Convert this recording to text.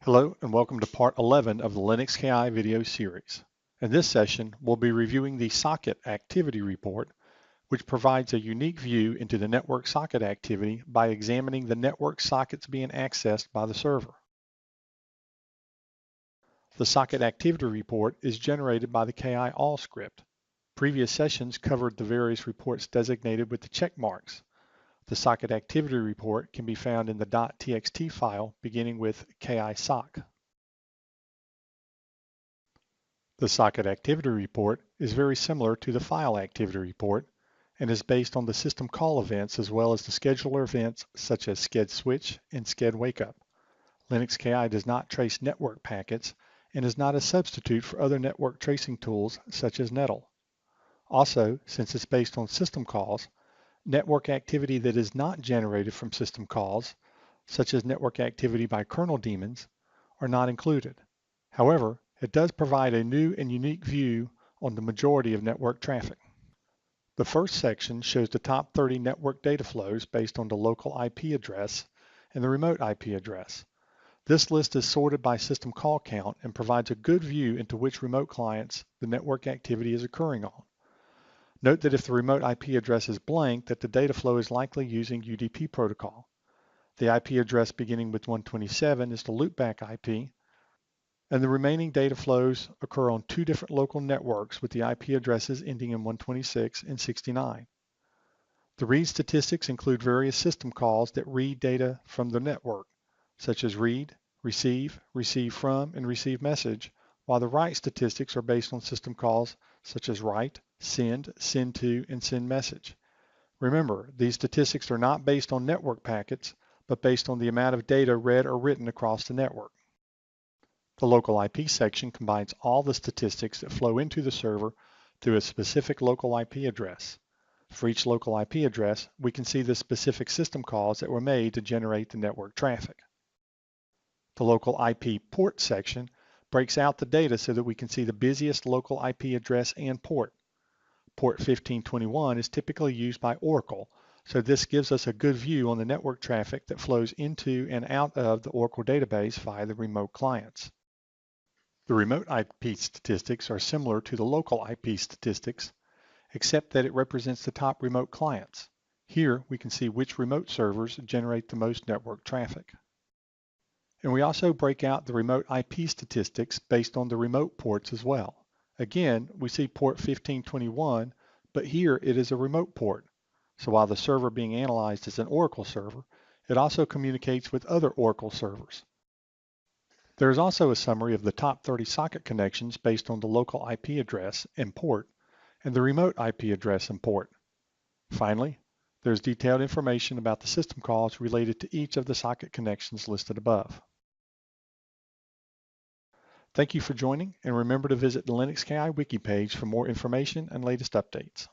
Hello and welcome to part 11 of the LinuxKI video series. In this session, we'll be reviewing the socket activity report, which provides a unique view into the network socket activity by examining the network sockets being accessed by the server. The socket activity report is generated by the KI all script. Previous sessions covered the various reports designated with the check marks. The socket activity report can be found in the .txt file beginning with KI-sock. The socket activity report is very similar to the file activity report and is based on the system call events as well as the scheduler events such as sched switch and sched wakeup. LinuxKI does not trace network packets and is not a substitute for other network tracing tools such as Nettle. Also, since it's based on system calls, network activity that is not generated from system calls, such as network activity by kernel daemons, are not included. However, it does provide a new and unique view on the majority of network traffic. The first section shows the top 30 network data flows based on the local IP address and the remote IP address. This list is sorted by system call count and provides a good view into which remote clients the network activity is occurring on. Note that if the remote IP address is blank, that the data flow is likely using UDP protocol. The IP address beginning with 127 is the loopback IP, and the remaining data flows occur on two different local networks with the IP addresses ending in 126 and 69. The read statistics include various system calls that read data from the network, such as read, receive, receive from, and receive message, while the write statistics are based on system calls such as write, send, send to, and send message. Remember, these statistics are not based on network packets, but based on the amount of data read or written across the network. The local IP section combines all the statistics that flow into the server through a specific local IP address. For each local IP address, we can see the specific system calls that were made to generate the network traffic. The local IP port section breaks out the data so that we can see the busiest local IP address and port. Port 1521 is typically used by Oracle, so this gives us a good view on the network traffic that flows into and out of the Oracle database via the remote clients. The remote IP statistics are similar to the local IP statistics, except that it represents the top remote clients. Here we can see which remote servers generate the most network traffic. And we also break out the remote IP statistics based on the remote ports as well. Again, we see port 1521, but here it is a remote port. So while the server being analyzed is an Oracle server, it also communicates with other Oracle servers. There is also a summary of the top 30 socket connections based on the local IP address and port, and the remote IP address and port. Finally, there's detailed information about the system calls related to each of the socket connections listed above. Thank you for joining, and remember to visit the LinuxKI wiki page for more information and latest updates.